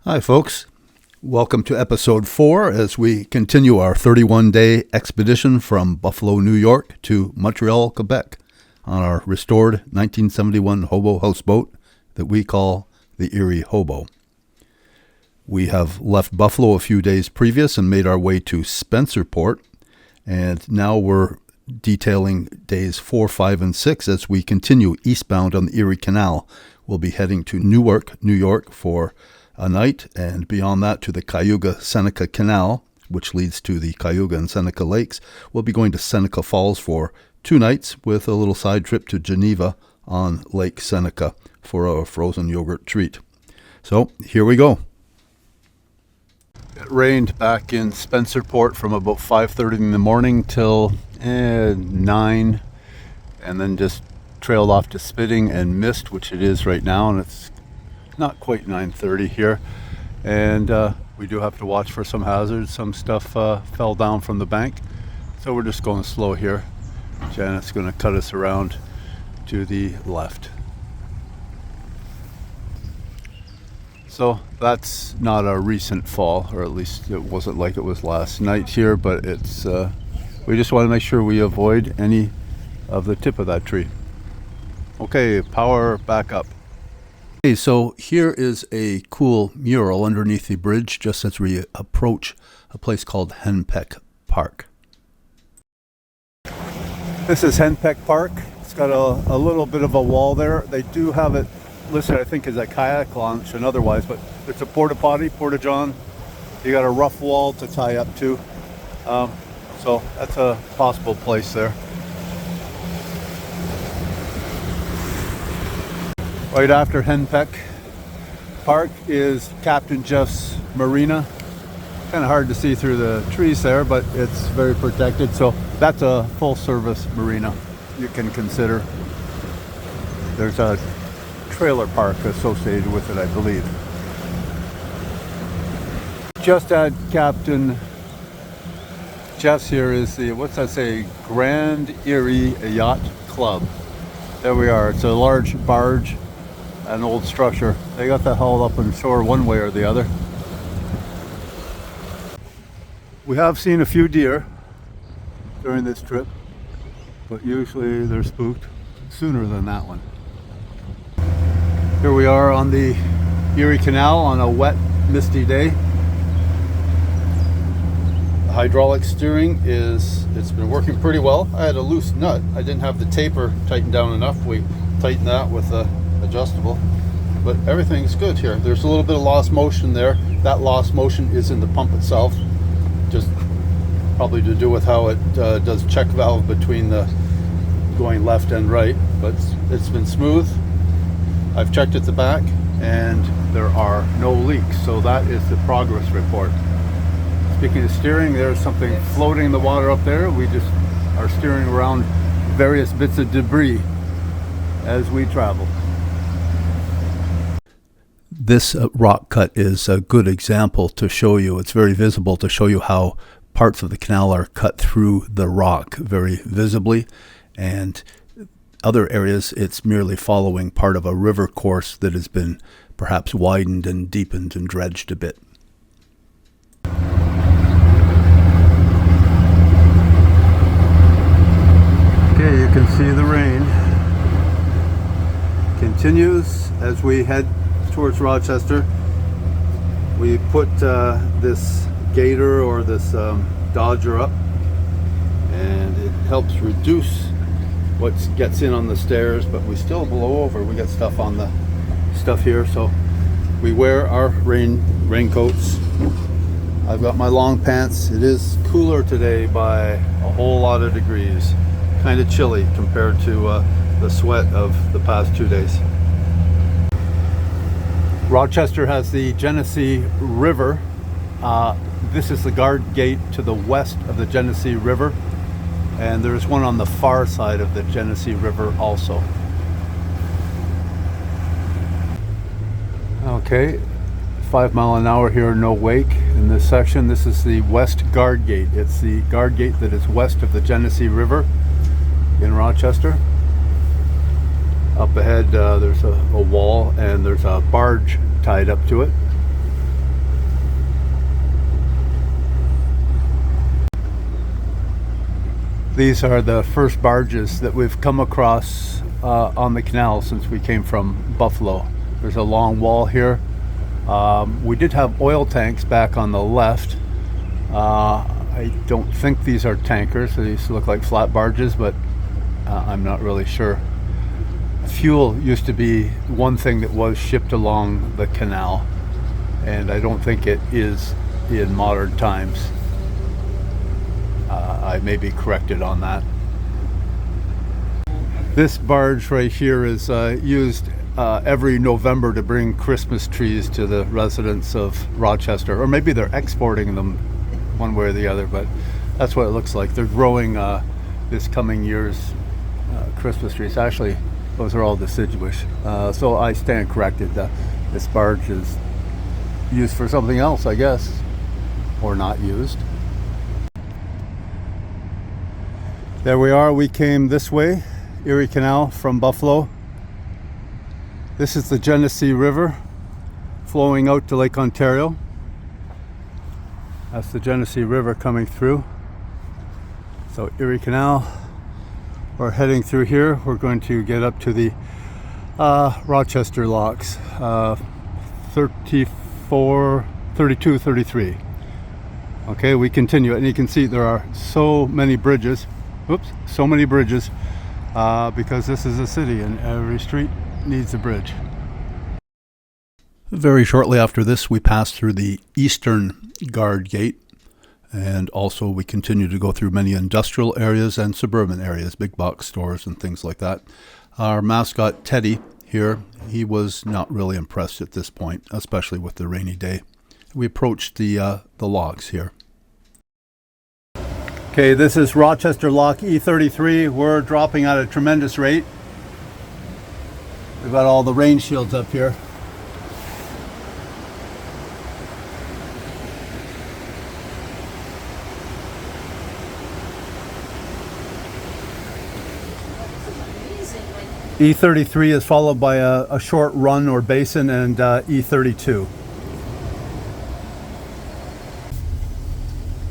Hi folks, welcome to episode 4 as we continue our 31-day expedition from Buffalo, New York to Montreal, Quebec on our restored 1971 hobo houseboat that we call the Erie HOBO. We have left Buffalo a few days previous and made our way to Spencerport, and now we're detailing days 4, 5, and 6 as we continue eastbound on the Erie Canal. We'll be heading to Newark, New York for a night, and beyond that to the CAYUGA SENECA CANAL, which leads to the Cayuga and Seneca Lakes. We'll be going to Seneca Falls for 2 nights with a little side trip to Geneva on Lake Seneca for a frozen yogurt treat. So here we go. It rained back in Spencerport from about 5:30 in the morning till 9, and then just trailed off to spitting and mist, which it is right now, and it's not quite 9:30 here, and we do have to watch for some hazards. Some stuff fell down from the bank, so we're just going slow here. Janet's going to cut us around to the left. So that's not a recent fall, or at least it wasn't like it was last night here, but it's we just want to make sure we avoid any of the tip of that tree. Okay, power back up. Okay, so here is a cool mural underneath the bridge just as we approach a place called Henpeck Park. This is Henpeck Park. It's got a little bit of a wall there. They do have it listed, I think, as a kayak launch and otherwise, but it's a porta potty, porta john. You got a rough wall to tie up to. So that's a possible place there. Right after Henpeck Park is Captain Jeff's Marina. Kind of hard to see through the trees there, but it's very protected. So that's a full service marina you can consider. There's a trailer park associated with it, I believe. Just at Captain Jeff's here is the, what's that say, Grand Erie Yacht Club. There we are. It's a large barge, an old structure. They got that hauled up on shore one way or the other. We have seen a few deer during this trip, but usually they're spooked sooner than that one. Here we are on the Erie Canal on a wet, misty day. The hydraulic steering it's been working pretty well. I had a loose nut. I didn't have the taper tightened down enough. We tightened that with the adjustable, but everything's good here. There's a little bit of lost motion there. That lost motion is in the pump itself, just probably to do with how it does check valve between the going left and right, but it's been smooth. I've checked at the back and there are no leaks, so that is the progress report. Speaking of steering, there's something floating in the water up there. We just are steering around various bits of debris as we travel. This rock cut is a good example to show you. It's very visible to show you how parts of the canal are cut through the rock very visibly, and other areas it's merely following part of a river course that has been perhaps widened and deepened and dredged a bit. Okay, you can see the rain continues as we head towards Rochester. We put this gator or this Dodger up, and it helps reduce what gets in on the stairs, but we still blow over. We got stuff on the stuff here, so we wear our raincoats. I've got my long pants. It is cooler today by a whole lot of degrees. Kind of chilly compared to the sweat of the past 2 days. Rochester has the Genesee River. This is the guard gate to the west of the Genesee River, and there's one on the far side of the Genesee River also. Okay, 5 mile an hour here, no wake in this section. This is the west guard gate. It's the guard gate that is west of the Genesee River in Rochester. Up ahead there's a wall and there's a barge tied up to it. These are the first barges that we've come across on the canal since we came from Buffalo. There's a long wall here. We did have oil tanks back on the left. I don't think these are tankers. They used to look like flat barges, but I'm not really sure. Fuel used to be one thing that was shipped along the canal, and I don't think it is in modern times. I may be corrected on that. This barge right here is used every November to bring Christmas trees to the residents of Rochester, or maybe they're exporting them one way or the other, but that's what it looks like. They're growing this coming year's Christmas trees. Actually, those are all deciduous, so I stand corrected. This barge is used for something else, I guess, or not used. There we are. We came this way, Erie Canal from Buffalo. This is the Genesee River flowing out to Lake Ontario. That's the Genesee River coming through. So Erie Canal, we're heading through here. We're going to get up to the Rochester locks, 34, 32, 33. Okay, we continue, and you can see there are so many bridges. Oops, so many bridges because this is a city and every street needs a bridge. Very shortly after this, we passed through the eastern guard gate, and also we continue to go through many industrial areas and suburban areas, big box stores and things like that. Our mascot Teddy here, he was not really impressed at this point, especially with the rainy day. We approached the locks here. Okay, this is Rochester Lock E33. We're dropping at a tremendous rate. We've got all the rain shields up here. E33 is followed by a short run or basin, and E32.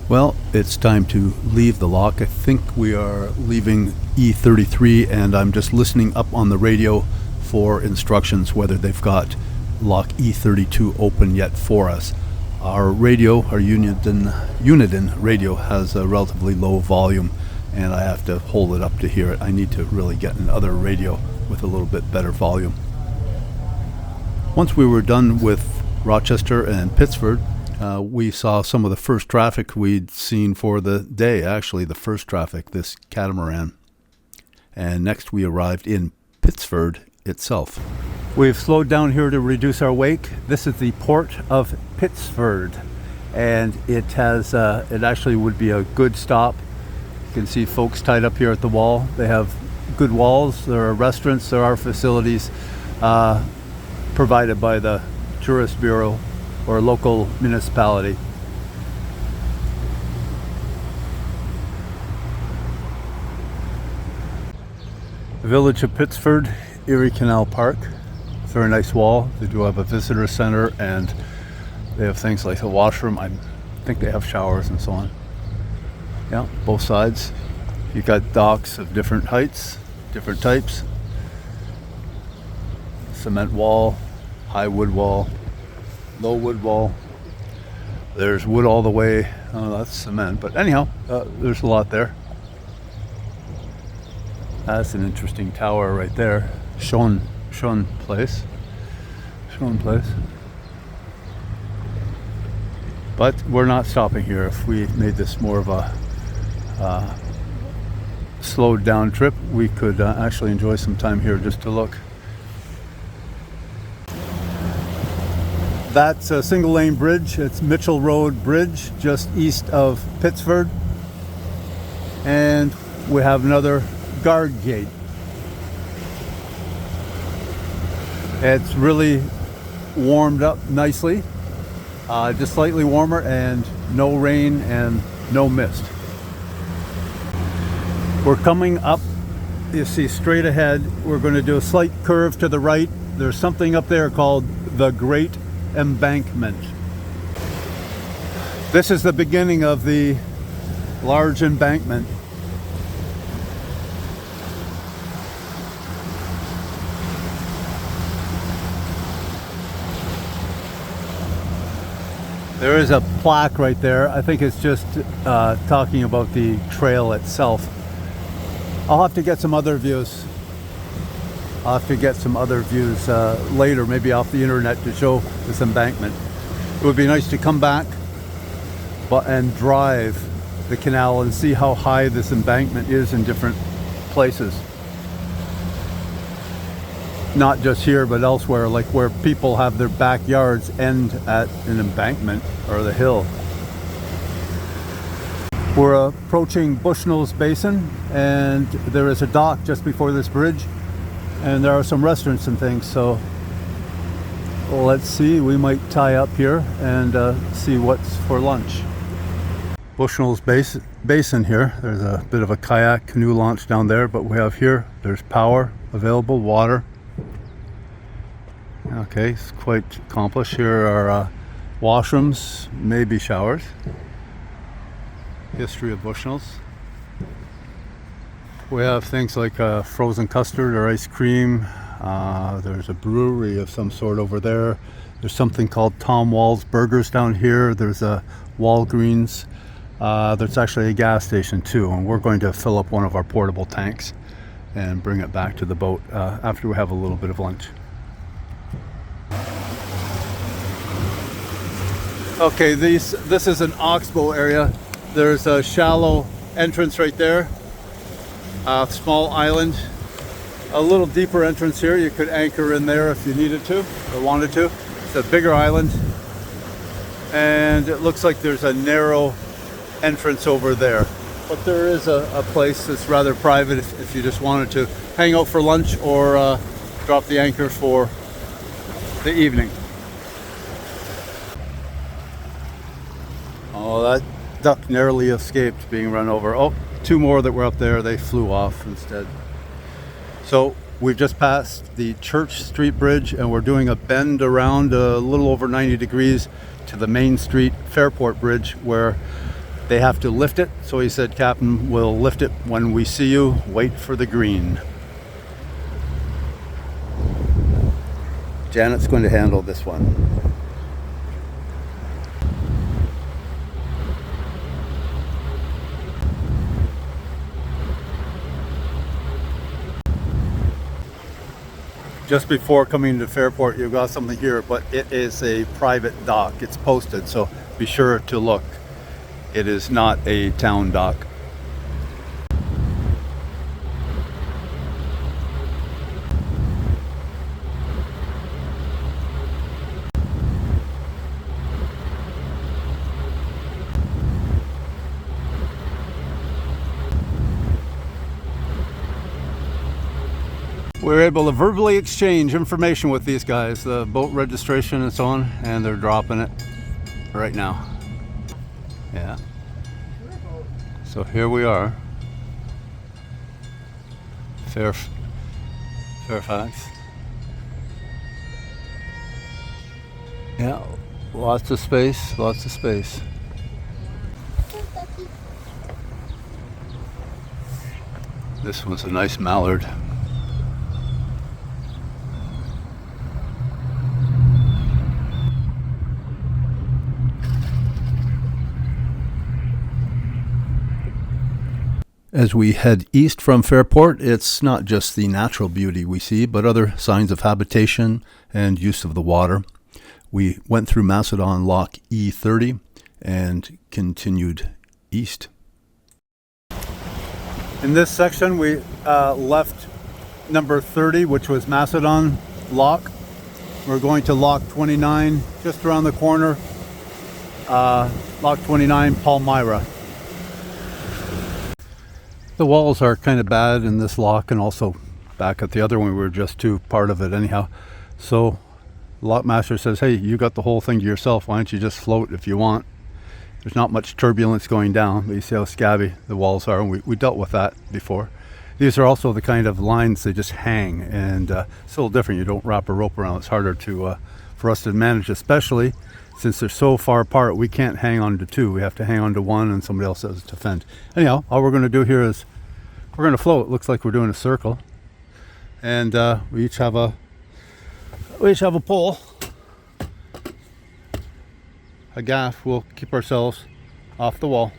Well, it's time to leave the lock. I think we are leaving E33, and I'm just listening up on the radio for instructions whether they've got lock E32 open yet for us. Our radio, our Uniden radio, has a relatively low volume, and I have to hold it up to hear it. I need to really get another radio with a little bit better volume. Once we were done with Rochester and Pittsford, we saw some of the first traffic we'd seen for the day, actually the first traffic, this catamaran. And next we arrived in Pittsford itself. We've slowed down here to reduce our wake. This is the port of Pittsford, and it has it actually would be a good stop. You can see folks tied up here at the wall. They have good walls. There are restaurants, there are facilities provided by the Tourist Bureau or local municipality. The village of Pittsford, Erie Canal Park. Very nice wall. They do have a visitor center, and they have things like the washroom. I think they have showers and so on. Yeah, both sides. You've got docks of different heights, different types. Cement wall, high wood wall, low wood wall. There's wood all the way. Oh, that's cement, but anyhow, there's a lot there. That's an interesting tower right there. Schoen Place. But we're not stopping here. If we made this more of a slowed down trip, we could actually enjoy some time here just to look. That's a single lane bridge. It's Mitchell Road Bridge, just east of Pittsford. And we have another guard gate. It's really warmed up nicely, just slightly warmer, and no rain and no mist. We're coming up, you see straight ahead. We're going to do a slight curve to the right. There's something up there called the Great Embankment. This is the beginning of the large embankment. There is a plaque right there. I think it's just talking about the trail itself. I'll have to get some other views. Later, maybe off the internet, to show this embankment. It would be nice to come back and drive the canal and see how high this embankment is in different places. Not just here, but elsewhere, like where people have their backyards end at an embankment or the hill. We're approaching Bushnell's Basin, and there is a dock just before this bridge, and there are some restaurants and things, so let's see. We might tie up here and see what's for lunch. Bushnell's Basin here. There's a bit of a kayak canoe launch down there, but we have here, there's power available, water. Okay, it's quite accomplished. Here are washrooms, maybe showers. History of Bushnell's. We have things like frozen custard or ice cream. There's a brewery of some sort over there. There's something called Tom Wall's Burgers down here. There's a Walgreens. There's actually a gas station too, and we're going to fill up one of our portable tanks and bring it back to the boat after we have a little bit of lunch. Okay, this is an oxbow area. There's a shallow entrance right there, a small island, a little deeper entrance here. You could anchor in there if you needed to or wanted to. It's a bigger island, and it looks like there's a narrow entrance over there. But there is a place that's rather private if you just wanted to hang out for lunch or drop the anchor for the evening. Oh, that duck narrowly escaped being run over. Oh, two more that were up there, they flew off instead. So we've just passed the Church Street Bridge, and we're doing a bend around a little over 90 degrees to the Main Street Fairport Bridge, where they have to lift it. So he said, "Captain, we'll lift it when we see you. Wait for the green." Janet's going to handle this one. Just before coming to Fairport, you've got something here, but it is a private dock. It's posted, so be sure to look. It is not a town dock. We're able to verbally exchange information with these guys, the boat registration and so on, and they're dropping it right now. Yeah. So here we are. Fairfax. Yeah, lots of space, lots of space. This one's a nice mallard. As we head east from Fairport, it's not just the natural beauty we see, but other signs of habitation and use of the water. We went through Macedon Lock E30 and continued east. In this section, we left number 30, which was Macedon Lock. We're going to Lock 29, just around the corner. Lock 29, Palmyra. The walls are kind of bad in this lock, and also back at the other one we were just to part of it anyhow. So lockmaster says, "Hey, you got the whole thing to yourself. Why don't you just float if you want?" There's not much turbulence going down, but you see how scabby the walls are, and we dealt with that before. These are also the kind of lines they just hang, and it's a little different. You don't wrap a rope around. It's harder to for us to manage, especially since they're so far apart. We can't hang on to two. We have to hang on to one, and somebody else has to fend. Anyhow, all we're going to do here is we're going to float. It looks like we're doing a circle, and we each have a pole. a gaff, we'll keep ourselves off the wall.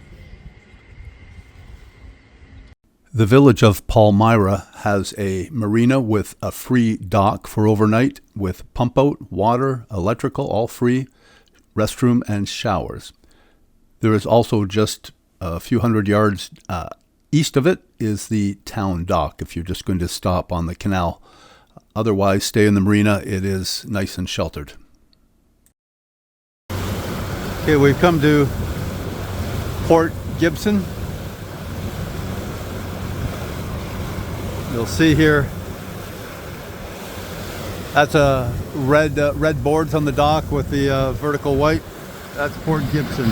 The village of Palmyra has a marina with a free dock for overnight with pump out, water, electrical, all free, restroom and showers. There is also just a few hundred yards east of it is the town dock if you're just going to stop on the canal. Otherwise, stay in the marina. It is nice and sheltered. Okay, we've come to Port Gibson. You'll see here, that's a red boards on the dock with the vertical white. That's Port Gibson.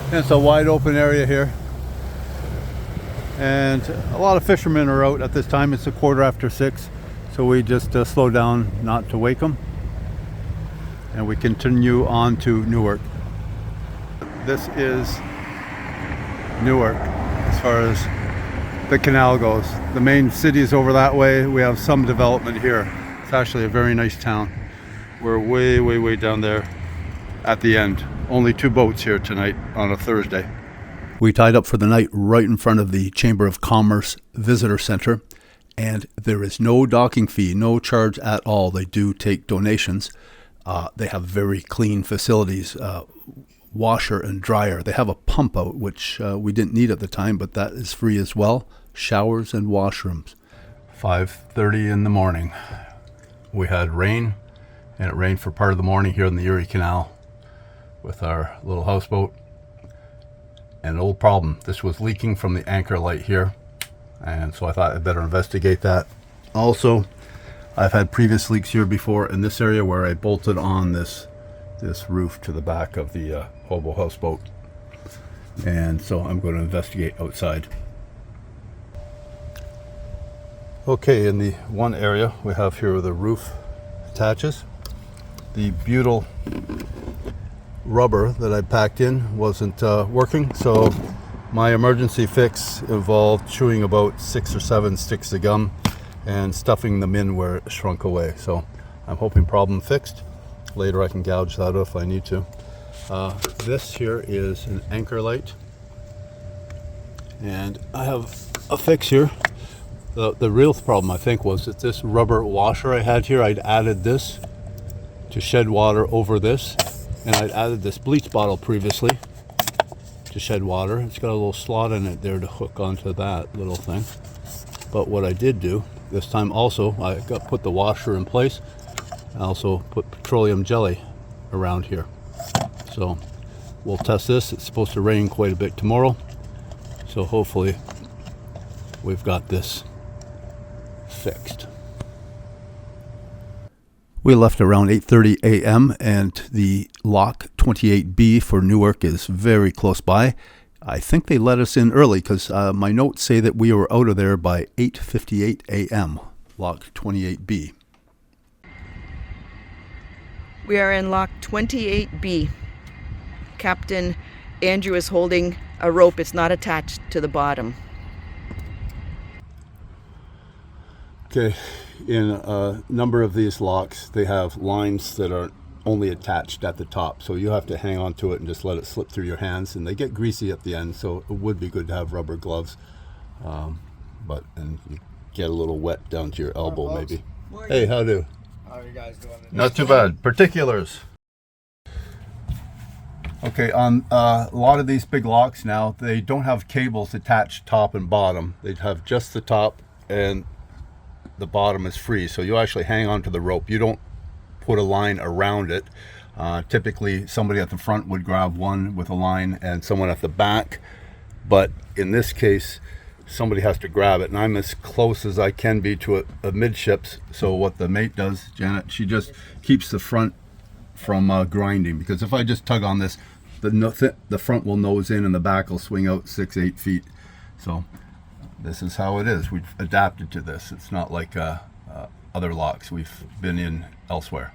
And it's a wide open area here. And a lot of fishermen are out at this time. It's 6:15, so we just slow down not to wake them. And we continue on to Newark. This is Newark as far as the canal goes. The main city is over that way. We have some development here. It's actually a very nice town. We're way down there at the end. Only 2 boats here tonight on a Thursday. We tied up for the night right in front of the Chamber of Commerce Visitor Center, and there is no docking fee, no charge at all. They do take donations. They have very clean facilities. Washer and dryer. They have a pump out, which we didn't need at the time, but that is free as well. Showers and washrooms. 5:30 in the morning. We had rain, and it rained for part of the morning here in the Erie Canal with our little houseboat. And an old problem. This was leaking from the anchor light here, and so I thought I'd better investigate that. Also, I've had previous leaks here before in this area where I bolted on this roof to the back of the HOBO houseboat, and so I'm going to investigate outside. Okay, in the one area we have here where the roof attaches, the butyl rubber that I packed in wasn't working, so my emergency fix involved chewing about 6 or 7 sticks of gum and stuffing them in where it shrunk away. So I'm hoping problem fixed. Later I can gouge that if I need to. This here is an anchor light, and I have a fix here. The real problem I think was that this rubber washer I had here, I'd added this to shed water over this, and I'd added this bleach bottle previously to shed water. It's got a little slot in it there to hook onto that little thing. But what I did do this time also, I put the washer in place. I also put petroleum jelly around here. So we'll test this. It's supposed to rain quite a bit tomorrow, so hopefully we've got this fixed. We left around 8:30 a.m. and the lock 28B for Newark is very close by. I think they let us in early because my notes say that we were out of there by 8:58 a.m. Lock 28B. We are in lock 28B. Captain Andrew is holding a rope. It's not attached to the bottom. Okay, in a number of these locks, they have lines that are only attached at the top. So you have to hang on to it and just let it slip through your hands. And they get greasy at the end, so it would be good to have rubber gloves. And you get a little wet down to your elbow maybe. Hey, how do? How are you guys doing? Not too bad. Particulars. Okay, on a lot of these big locks now, they don't have cables attached top and bottom. They have just the top, and the bottom is free. So you actually hang on to the rope. You don't put a line around it. Typically, somebody at the front would grab one with a line and someone at the back. But in this case, somebody has to grab it, and I'm as close as I can be to a midships. So what the mate does, Janet, she just keeps the front from grinding, because if I just tug on this, the front will nose in and the back will swing out 6-8 feet. So this is how it is. We've adapted to this. It's not like other locks we've been in elsewhere.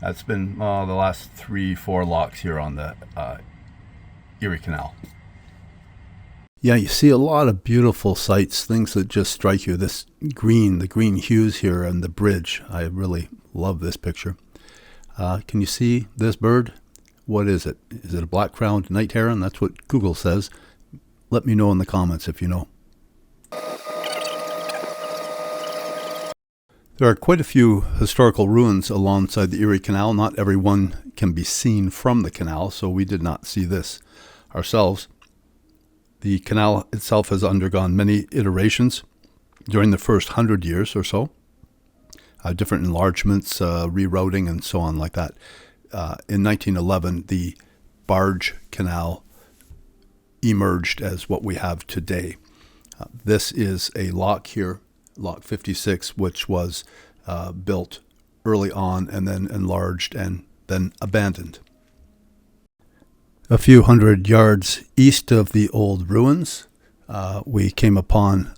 That's been the last 3-4 locks here on the Erie Canal. Yeah, you see a lot of beautiful sights, things that just strike you. The green hues here and the bridge. I really love this picture. Can you see this bird? What is it? Is it a black-crowned night heron? That's what Google says. Let me know in the comments if you know. There are quite a few historical ruins alongside the Erie Canal. Not every one can be seen from the canal, so we did not see this ourselves. The canal itself has undergone many iterations during the first 100 years or so. Different enlargements, rerouting, and so on like that. In 1911, the barge canal emerged as what we have today. This is a lock here, Lock 56, which was built early on and then enlarged and then abandoned. A few hundred yards east of the old ruins, we came upon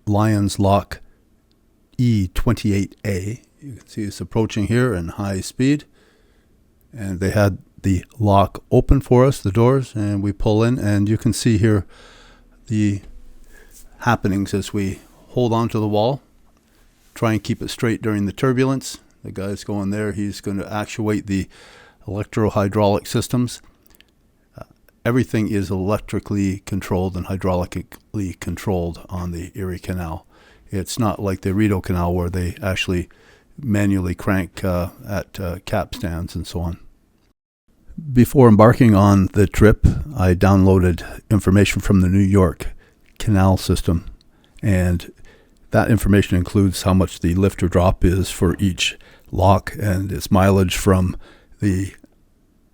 Lyons Lock E28A. You can see it's approaching here in high speed. And they had the lock open for us, the doors, and we pull in, and you can see here the happenings as we hold on to the wall, try and keep it straight during the turbulence. The guy's going there. He's going to actuate the electro-hydraulic systems. Everything is electrically controlled and hydraulically controlled on the Erie Canal. It's not like the Rideau Canal where they actually manually crank at cap stands and so on. Before embarking on the trip, I downloaded information from the New York Canal system, and that information includes how much the lift or drop is for each lock and its mileage from the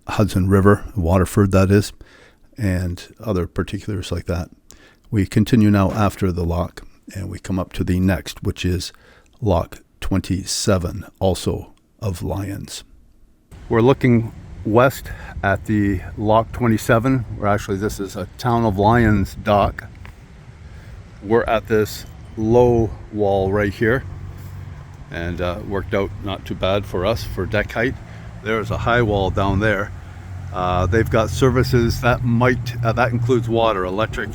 Hudson River, Waterford that is, and other particulars like that. We continue now after the lock, and we come up to the next, which is Lock 27, also of Lyons. We're looking west at the Lock 27, where actually this is a Town of Lyons dock. We're at this low wall right here, and worked out not too bad for us for deck height. There's a high wall down there. They've got services that that includes water, electric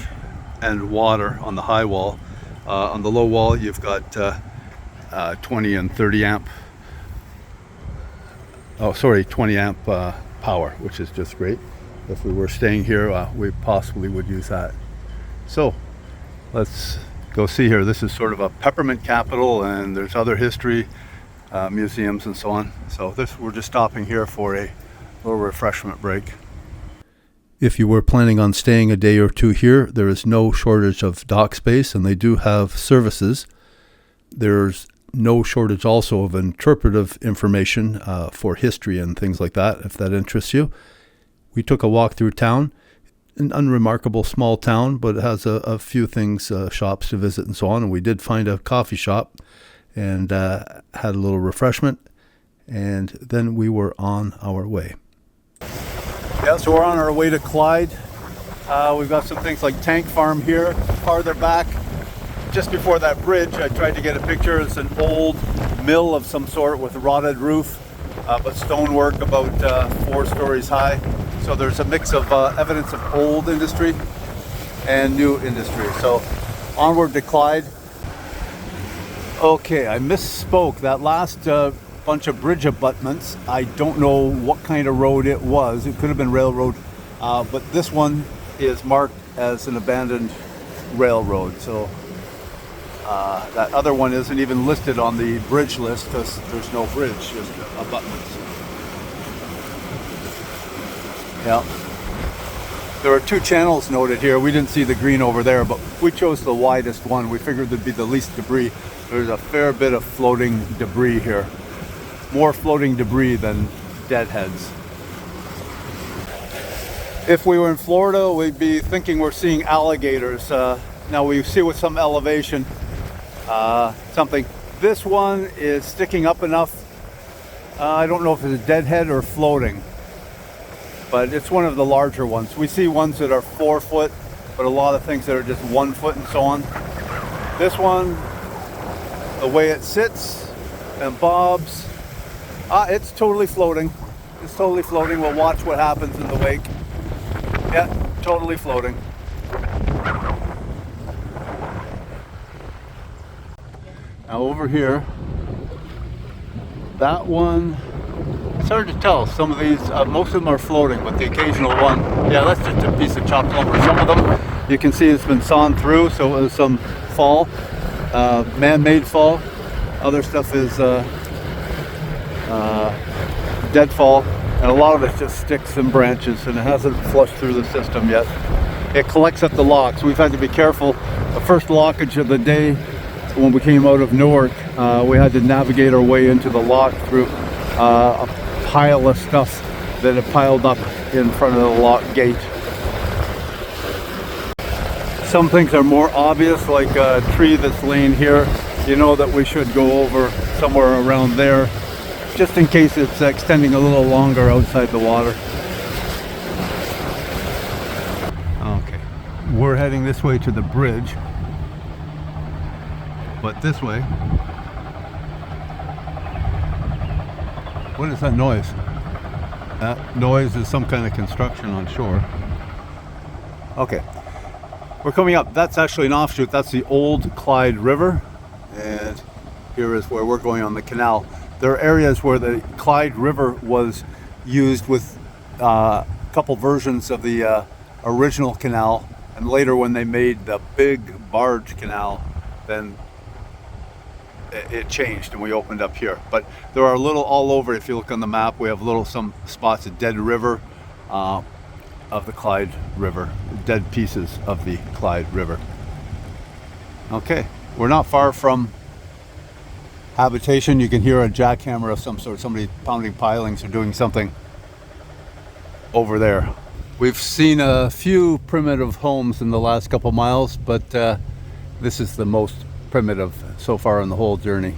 and water on the high wall. On the low wall, you've got 20 and 30 amp. 20 amp power, which is just great. If we were staying here, we possibly would use that. So let's go see here. This is sort of a peppermint capital, and there's other history, museums and so on. So we're just stopping here for a little refreshment break. If you were planning on staying a day or two here, there is no shortage of dock space, and they do have services. There's no shortage also of interpretive information for history and things like that, if that interests you. We took a walk through town, an unremarkable small town, but it has a few things, shops to visit and so on. And we did find a coffee shop and had a little refreshment, and then we were on our way. Yeah, so we're on our way to Clyde. We've got some things like tank farm here. Farther back, just before that bridge, I tried to get a picture. It's an old mill of some sort with a rotted roof, but stonework about 4 stories high. So there's a mix of evidence of old industry and new industry. So onward to Clyde. Okay, I misspoke. That last bunch of bridge abutments, I don't know what kind of road it was. It could have been railroad, but this one is marked as an abandoned railroad. So that other one isn't even listed on the bridge list because there's no bridge, just abutments. Yeah. There are 2 channels noted here. We didn't see the green over there, but we chose the widest one. We figured there'd be the least debris. There's a fair bit of floating debris here. More floating debris than deadheads. If we were in Florida, we'd be thinking we're seeing alligators. Now we see with some elevation something. This one is sticking up enough. I don't know if it's a deadhead or floating, but it's one of the larger ones. We see ones that are 4 foot, but a lot of things that are just 1 foot and so on. This one, the way it sits and bobs, it's totally floating. It's totally floating. We'll watch what happens in the wake. Yeah, totally floating. Now over here, that one, it's hard to tell. Some of these, most of them are floating, but the occasional one, yeah, that's just a piece of chopped lumber. Some of them, you can see it's been sawn through, so it was some fall, man-made fall. Other stuff is deadfall, and a lot of it's just sticks and branches, and it hasn't flushed through the system yet. It collects at the locks. We've had to be careful. The first lockage of the day, when we came out of Newark, we had to navigate our way into the lock through a pile of stuff that had piled up in front of the lock gate. Some things are more obvious, like a tree that's laying here. You know that we should go over somewhere around there, just in case it's extending a little longer outside the water. Okay, we're heading this way to the bridge, but this way. What is that noise? That noise is some kind of construction on shore. Okay, we're coming up. That's actually an offshoot. That's the old Clyde River, and here is where we're going on the canal. There are areas where the Clyde River was used with a couple versions of the original canal, and later when they made the big barge canal, then it changed and we opened up here. But there are little all over. If you look on the map, we have some spots of dead river of the Clyde River, dead pieces of the Clyde River. Okay, we're not far from habitation. You can hear a jackhammer of some sort, somebody pounding pilings or doing something over there. We've seen a few primitive homes in the last couple miles, but this is the most primitive so far on the whole journey.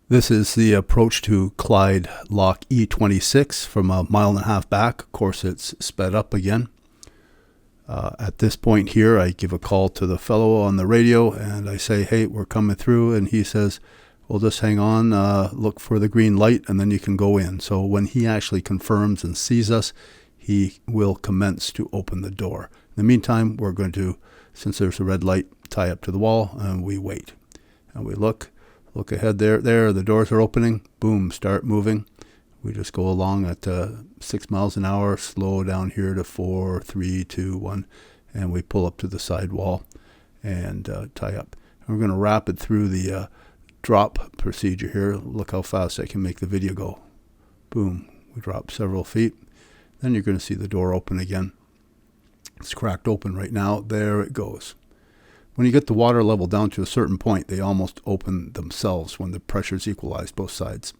This is the approach to Clyde Lock E26 from a mile and a half back. Of course, it's sped up again. At this point here, I give a call to the fellow on the radio and I say, hey, we're coming through. And he says, well, just hang on, look for the green light and then you can go in. So when he actually confirms and sees us, he will commence to open the door. In the meantime, we're going to, since there's a red light, tie up to the wall and we wait. And we look ahead there, the doors are opening, boom, start moving. We just go along at 6 miles an hour, slow down here to 4, 3, 2, 1, and we pull up to the side wall and tie up. And we're going to wrap it through the drop procedure here. Look how fast I can make the video go. Boom, we drop several feet. Then you're going to see the door open again. It's cracked open right now. There it goes. When you get the water level down to a certain point, they almost open themselves when the pressure's equalized both sides.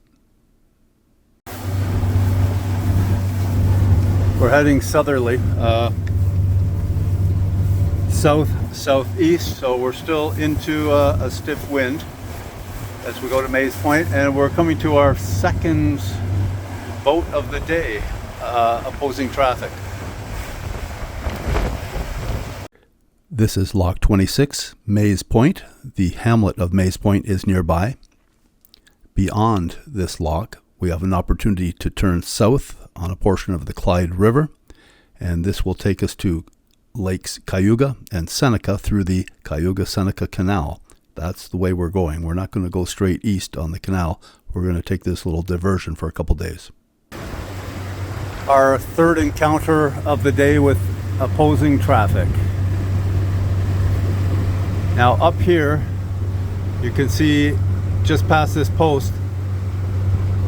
We're heading southerly, southeast, so we're still into a stiff wind as we go to Mays Point, and we're coming to our second boat of the day, opposing traffic. This is Lock 26, Mays Point. The hamlet of Mays Point is nearby. Beyond this lock, we have an opportunity to turn south on a portion of the Clyde River, and this will take us to Lakes Cayuga and Seneca through the CAYUGA SENECA CANAL. That's the way we're going. We're not going to go straight east on the canal. We're going to take this little diversion for a couple days. Our third encounter of the day with opposing traffic. Now up here, you can see just past this post,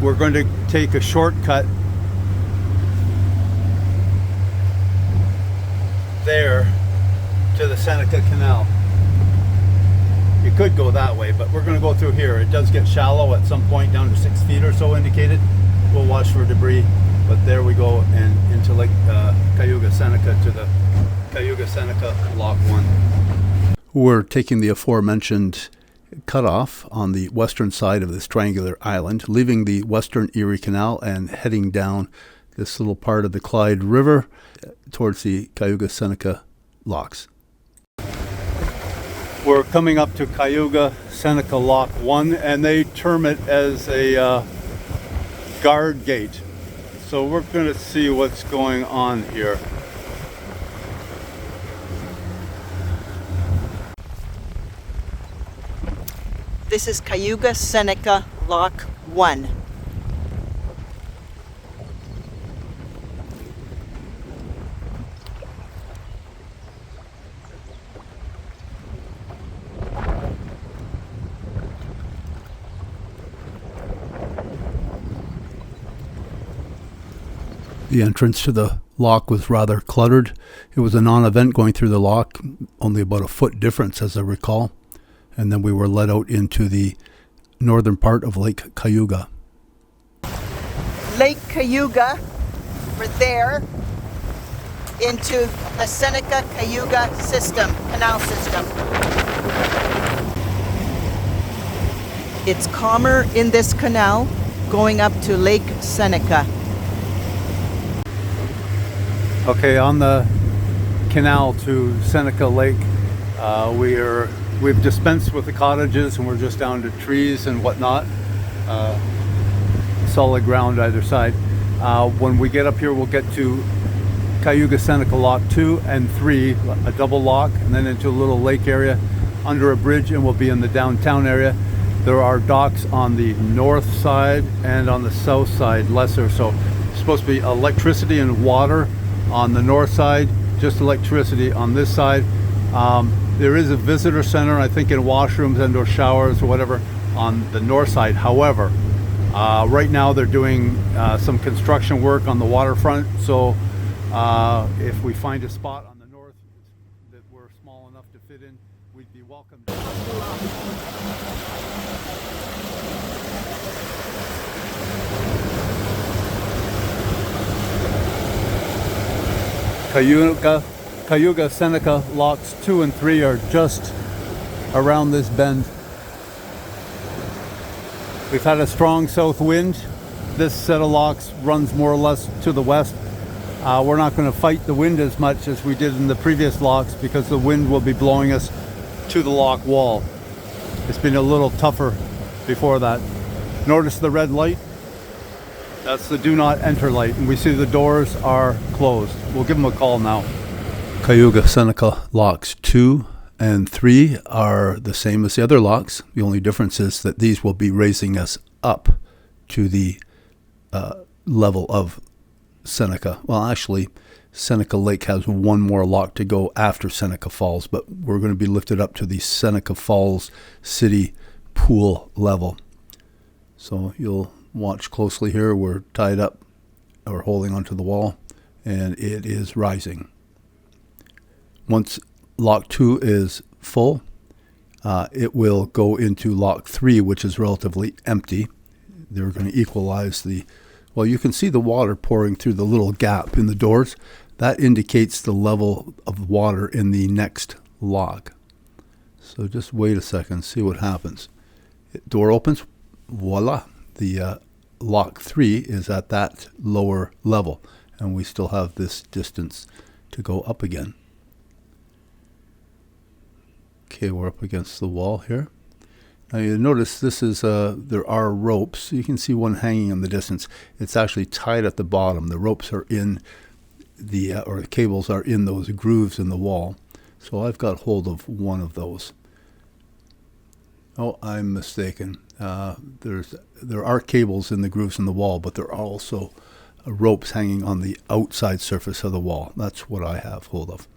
we're going to take a shortcut there to the Seneca Canal. You could go that way, but we're going to go through here. It does get shallow at some point, down to 6 feet or so indicated. We'll watch for debris, but there we go, and into Lake CAYUGA Seneca to the CAYUGA Seneca Lock 1. We're taking the aforementioned cutoff on the western side of this triangular island, leaving the western Erie Canal and heading down this little part of the Clyde River towards the CAYUGA SENECA locks. We're coming up to CAYUGA SENECA Lock 1, and they term it as a guard gate. So we're going to see what's going on here. This is CAYUGA SENECA Lock 1. The entrance to the lock was rather cluttered. It was a non-event going through the lock, only about a foot difference as I recall. And then we were led out into the northern part of Lake CAYUGA. Lake CAYUGA, we're there, into the Seneca CAYUGA system, canal system. It's calmer in this canal going up to Lake Seneca. Okay, on the canal to Seneca Lake, we've dispensed with the cottages and we're just down to trees and whatnot. Solid ground either side. When we get up here, we'll get to CAYUGA SENECA Lock 2 and 3, a double lock, and then into a little lake area under a bridge, and we'll be in the downtown area. There are docks on the north side and on the south side, lesser. So it's supposed to be electricity and water on the north side, just electricity on this side. There is a visitor center, I think, in washrooms and or showers or whatever on the north side. However, right now they're doing some construction work on the waterfront. So if we find a spot on the north that we're small enough to fit in, we'd be welcome. CAYUGA SENECA locks 2 and 3 are just around this bend. We've had a strong south wind. This set of locks runs more or less to the west. We're not going to fight the wind as much as we did in the previous locks because the wind will be blowing us to the lock wall. It's been a little tougher before that. Notice the red light? That's the do not enter light, and we see the doors are closed. We'll give them a call now. CAYUGA SENECA locks 2 and 3 are the same as the other locks. The only difference is that these will be raising us up to the level of Seneca. Well, actually, Seneca Lake has one more lock to go after Seneca Falls, but we're going to be lifted up to the Seneca Falls city pool level. So you'll watch closely here. We're tied up or holding onto the wall, and it is rising. Once lock 2 is full, it will go into lock 3, which is relatively empty. They're going to equalize the, well, you can see the water pouring through the little gap in the doors. That indicates the level of water in the next lock. So just wait a second, see what happens. Door opens, voila. The lock 3 is at that lower level, and we still have this distance to go up again. Okay, we're up against the wall here. Now you notice this is there are ropes. You can see one hanging in the distance. It's actually tied at the bottom. The ropes are in the or the cables are in those grooves in the wall. So I've got hold of one of those. Oh, I'm mistaken. There are cables in the grooves in the wall, but there are also ropes hanging on the outside surface of the wall. That's what I have hold of.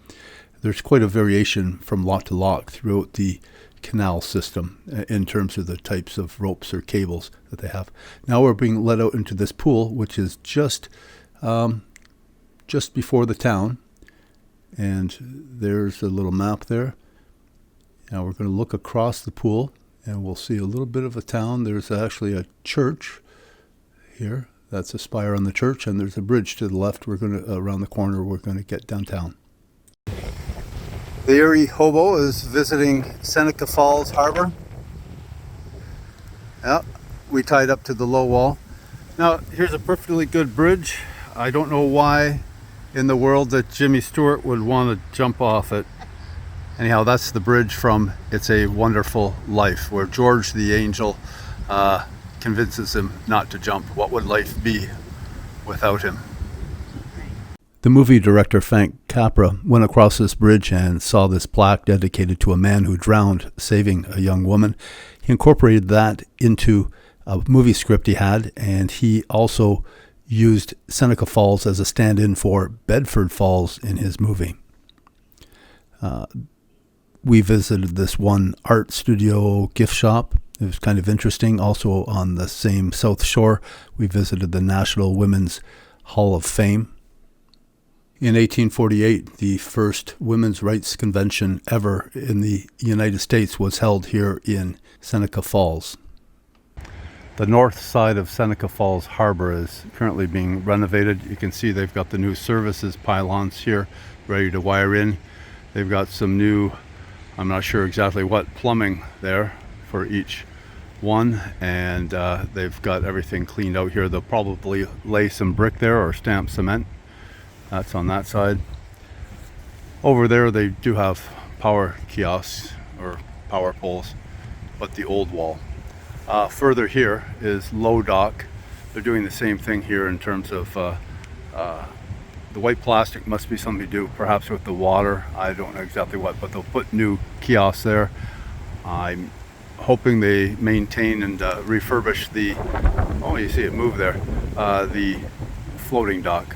There's quite a variation from lock to lock throughout the canal system in terms of the types of ropes or cables that they have. Now we're being let out into this pool, which is just before the town. And there's a little map there. Now we're going to look across the pool, and we'll see a little bit of a town. There's actually a church here. That's a spire on the church, and there's a bridge to the left. We're going to around the corner. We're going to get downtown. The Erie HOBO is visiting Seneca Falls Harbor. Yeah, we tied up to the low wall. Now, here's a perfectly good bridge. I don't know why in the world that Jimmy Stewart would want to jump off it. Anyhow, that's the bridge from It's a Wonderful Life, where George the angel convinces him not to jump. What would life be without him? The movie director Frank Capra went across this bridge and saw this plaque dedicated to a man who drowned saving a young woman. He incorporated that into a movie script he had, and he also used Seneca Falls as a stand-in for Bedford Falls in his movie. We visited this one art studio gift shop. It was kind of interesting. Also on the same South Shore, we visited the National Women's Hall of Fame. In 1848, the first women's rights convention ever in the United States was held here in Seneca Falls. The north side of Seneca Falls Harbor is currently being renovated. You can see they've got the new services pylons here ready to wire in. They've got some new, I'm not sure exactly what, plumbing there for each one, and they've got everything cleaned out here. They'll probably lay some brick there or stamp cement. That's on that side. Over there they do have power kiosks or power poles, but the old wall. Further here is low dock. They're doing the same thing here in terms of the white plastic must be something to do perhaps with the water. I don't know exactly what, but they'll put new kiosks there. I'm hoping they maintain and refurbish the, oh, you see it move there, the floating dock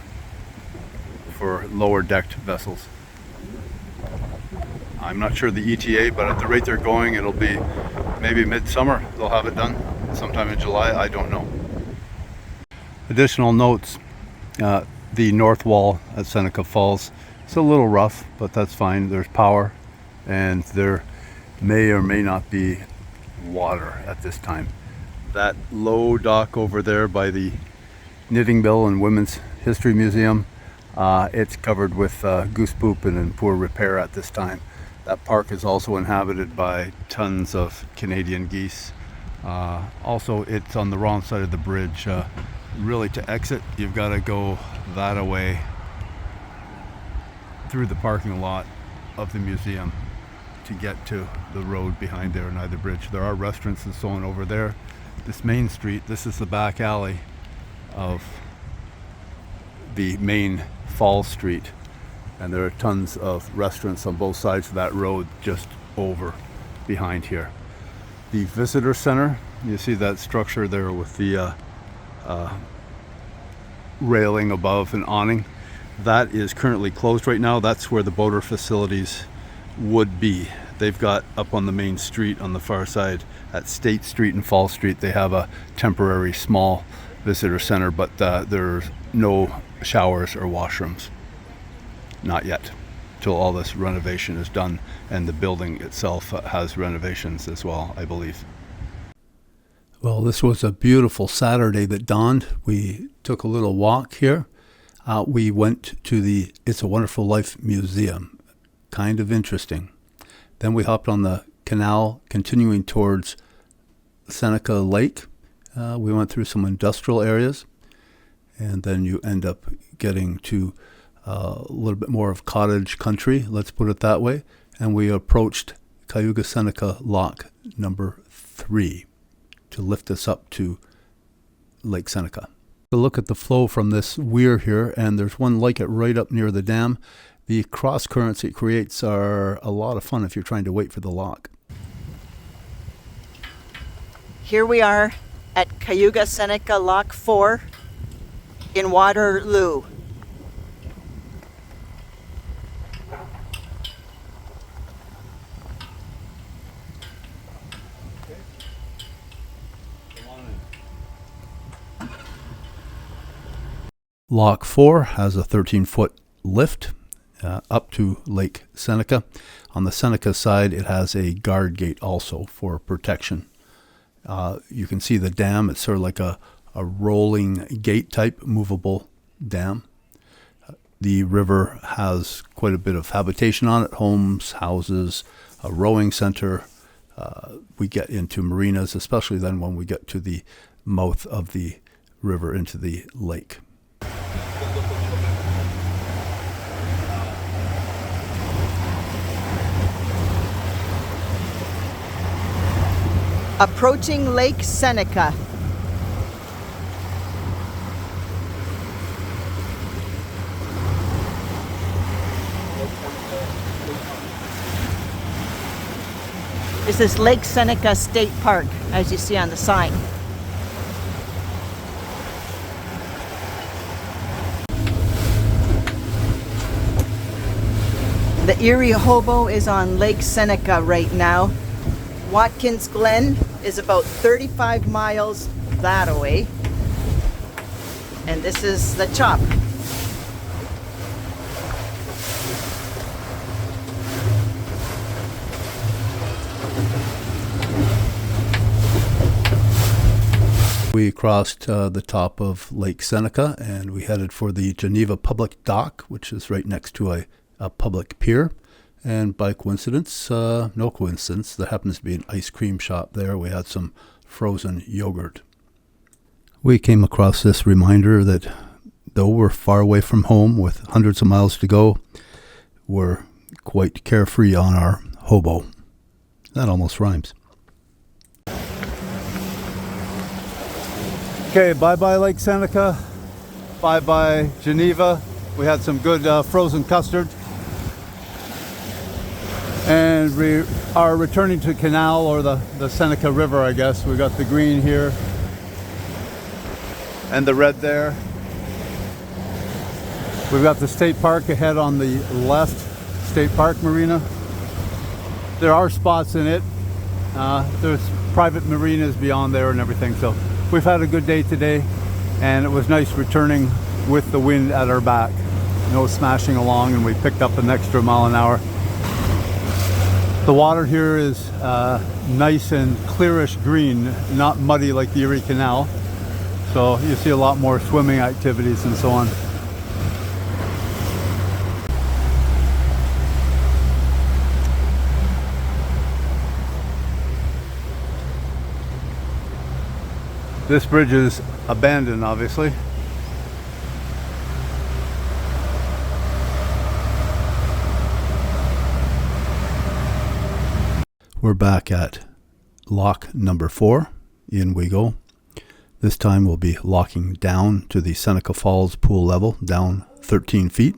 for lower decked vessels. I'm not sure the ETA, but at the rate they're going, it'll be maybe midsummer. They'll have it done sometime in July. I don't know. Additional notes, the north wall at Seneca Falls. It's a little rough, but that's fine. There's power, and there may or may not be water at this time. That low dock over there by the Knitting Mill and Women's History Museum, it's covered with goose poop and in poor repair at this time. That park is also inhabited by tons of Canadian geese. Also, it's on the wrong side of the bridge. Really, to exit, you've got to go that away through the parking lot of the museum to get to the road behind there near the bridge. There are restaurants and so on over there. This main street, this is the back alley of the main Fall Street, and there are tons of restaurants on both sides of that road just over behind here. The visitor center, you see that structure there with the railing above and awning, that is currently closed right now. That's where the boater facilities would be. They've got up on the main street on the far side at State Street and Fall Street, they have a temporary small visitor center, but there's no showers or washrooms. Not yet, till all this renovation is done, and the building itself has renovations as well, I believe. Well, this was a beautiful Saturday that dawned. We took a little walk here. We went to the It's a Wonderful Life Museum. Kind of interesting. Then we hopped on the canal, continuing towards Seneca Lake. We went through some industrial areas, and then you end up getting to a little bit more of cottage country, let's put it that way, and we approached CAYUGA SENECA Lock number 3 to lift us up to Lake Seneca. To look at the flow from this weir here, and there's one like it right up near the dam. The cross currents it creates are a lot of fun if you're trying to wait for the lock. Here we are at CAYUGA SENECA Lock 4 in Waterloo. Lock 4 has a 13-foot lift up to Lake Seneca. On the Seneca side, it has a guard gate also for protection. You can see the dam. It's sort of like a rolling gate type movable dam. The river has quite a bit of habitation on it, homes, houses, a rowing center, we get into marinas, especially then when we get to the mouth of the river into the lake. Approaching Lake Seneca. This is Lake Seneca State Park, as you see on the sign. The Erie Hobo is on Lake Seneca right now. Watkins Glen is about 35 miles that away. And this is the chop. We crossed the top of Lake Seneca and we headed for the Geneva Public Dock, which is right next to a public pier. And by coincidence, no coincidence, there happens to be an ice cream shop there. We had some frozen yogurt. We came across this reminder that though we're far away from home with hundreds of miles to go, we're quite carefree on our hobo. That almost rhymes. Okay, bye-bye Lake Seneca, bye-bye Geneva. We had some good frozen custard. And we are returning to canal, or the Seneca River, I guess. We got the green here and the red there. We've got the state park ahead on the left, State Park Marina. There are spots in it. There's private marinas beyond there and everything. So we've had a good day today, and it was nice returning with the wind at our back. No smashing along, and we picked up an extra mile an hour. The water here is nice and clearish green, not muddy like the Erie Canal. So you see a lot more swimming activities and so on. This bridge is abandoned, obviously. We're back at lock number 4. In we go. This time we'll be locking down to the Seneca Falls pool level, down 13 feet.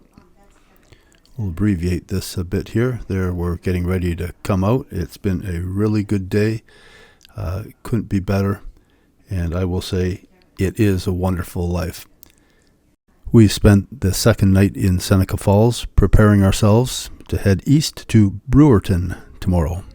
We'll abbreviate this a bit here. There, we're getting ready to come out. It's been a really good day. Couldn't be better. And I will say it is a wonderful life. We spent the second night in Seneca Falls preparing ourselves to head east to Brewerton tomorrow.